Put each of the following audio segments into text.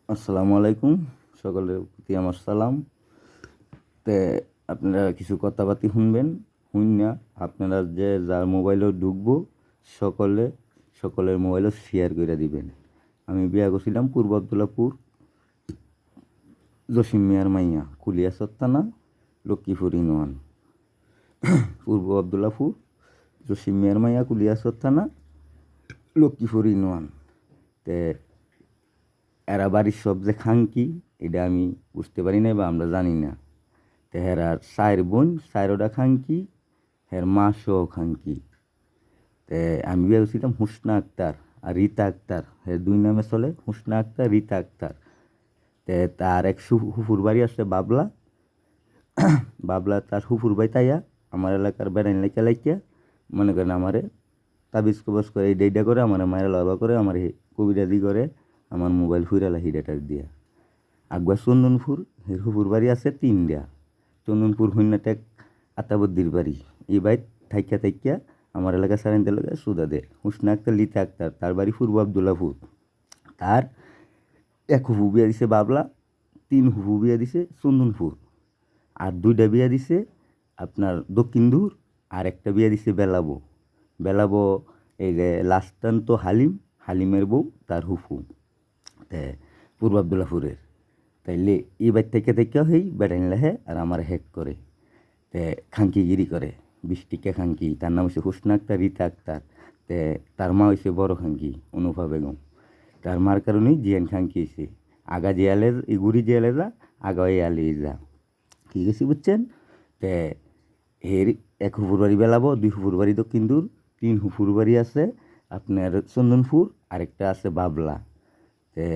আসসালামু আলাইকুম, সকলের প্রতি আমার সালাম। তে আপনারা কিছু কথাবার্তি শুনবেন, না আপনারা যে যার মোবাইলও ঢুকবো সকলের মোবাইলও শেয়ার করে দিবেন। আমি বিয়া করছিলাম পূর্ব আবদুল্লাপুর, জসিম মিয়ার মাইয়া, কুলিয়াচর থানা, লক্ষ্মীপুর ইউনিয়ন। পূর্ব আবদুল্লাপুর, জসিম মিয়ার মাইয়া, কুলিয়াচর থানা, লক্ষ্মীপুর ইউনিয়ন। তে এরা বাড়ির সব যে খাঙ্কি এটা আমি বুঝতে পারি না বা আমরা জানি না। তে হেরার চার বোন, চারোটা খাঙ্কি, হের মা সহ খাঙ্কি। তে আমি বিয়ে করছিলাম হুসনা আক্তার আর রীতা আক্তার, হের দুই নামে চলে, হুসনা আক্তার, রীতা আক্তার। তে তার এক হুফুর বাড়ি আছে বাবলা। তার হুফুর বাড়ি তাইয়া আমার এলাকার বেড়াইন লেখা লেখিয়া মনে করেন আমারে তাবিজ কবজ করে এইটা করে আমার মায়ের লবা করে আমার কবিরাজি করে আমার মোবাইল ফুইরালা হিডাটার দিয়া আকবার চন্দনপুর। হের হুফুর বাড়ি আছে তিনটা, চন্দনপুর হইনাটেক আতাবদ্দির বাড়ি। এই বাড়ি থাইকা আমার এলাকা সারেন্দ্র এলাকায় সুদা দে হুসনা আক্তার, লিতা আক্তার, তার বাড়ি পূর্ব আবদুল্লাপুর। তার এক হুফু বিয়া দিছে বাবলা, তিন হুফু বিয়া দিছে চন্দনপুর, আর দুইটা বিয়া দিছে আপনার দক্ষিণ দূর, আর একটা বিয়া দিছে বেলাবো এই যে লাস্টান তো হালিমের বউ তার হুফু। তে পূর্ব আবদুল্লাপুরের। তাইলে এই বাড়ি থেকে হই বেড়াইন লাহে আর আমার হ্যাক করে তে খাঙ্কিগিরি করে। 20 টিকা খাঙ্কি, তার নাম হচ্ছে হুসনা আক্তার, রীতা আক্তার। তে তার মা হয়েছে বড় খাঙ্কি অনুভা বেগম। তার মার কারণেই জিয়ান খাঙ্কি হয়েছে। আগা জিয়ালে এই গুড়ি জিয়ালে যা, আগা এই আলি যা, কি গেছি বুঝছেন? তে এর এক হুফুর বাড়ি বেলাবো, 2 হুফুর বাড়ি দক্ষিণ দূর, 3 হুফুর বাড়ি আছে আপনার চন্দনপুর, আরেকটা আছে বাবলা। তে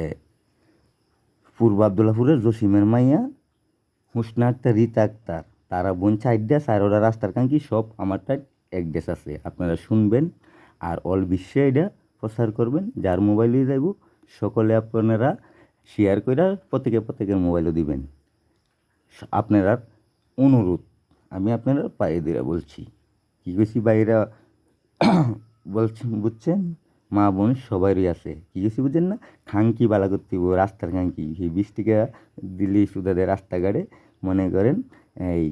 পূর্ব আবদুল্লাপুরের জসিমের মাইয়া হুসনা আক্তার, রীতা আক্তার, তারা বোন 4টা, চারোটা রাস্তার কাঙ্কি সব আমারটা এক দেশ আছে। আপনারা শুনবেন আর অল বিশ্বে এটা প্রচার করবেন। যার মোবাইলে যাইব সকলে আপনারা শেয়ার করে প্রত্যেকের মোবাইলও দিবেন। আপনারা অনুরোধ আমি আপনারা পায়ে দিয়ে বলছি, কী কইছি বাইরা বলছেন বুঝছেন? মা বোন সবারই আছে, কী গেছি বুঝছেন না? খাঙ্কি বালা করতে রাস্তার খাঙ্কি সেই 20 টাকা দিল্লি সুদাদের রাস্তাঘাটে মনে করেন এই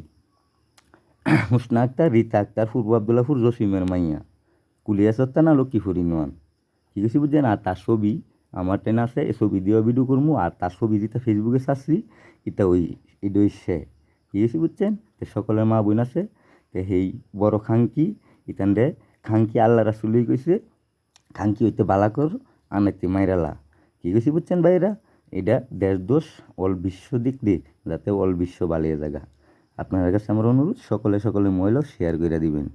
হুসনা আক্তার, রীতা আক্তার, পূর্ব আবদুল্লাপুর, জসিমের মাইয়া, কুলিয়াচর থানা, লক্ষ্মীপুর ইউনিয়ন। কী গেছি বুঝছেন? আর তার ছবি আমার টেন আছে, এই ছবি দিয়েও ভিডিও করবো। আর তার ছবি যেটা ফেসবুকে ছাড়ছি এটা এটা সে, কী গেছি বুঝছেন? তো সকলের মা বোন আছে। তো সেই বড় খাঙ্কি ইতানরে খাঙ্কি আল্লাহ রাসুলই কইছে খাঙ্কি হইতে বালাকর আনাইতে মাইরালা। কী কইছি বুঝছেন ভাইরা? এটা দেশ দোষ অল বিশ্ব দিক দিয়ে যাতে অল বিশ্ব বালিয়ে জায়গা। আপনার কাছে আমার অনুরোধ সকলে মহিলা শেয়ার করে দিবেন।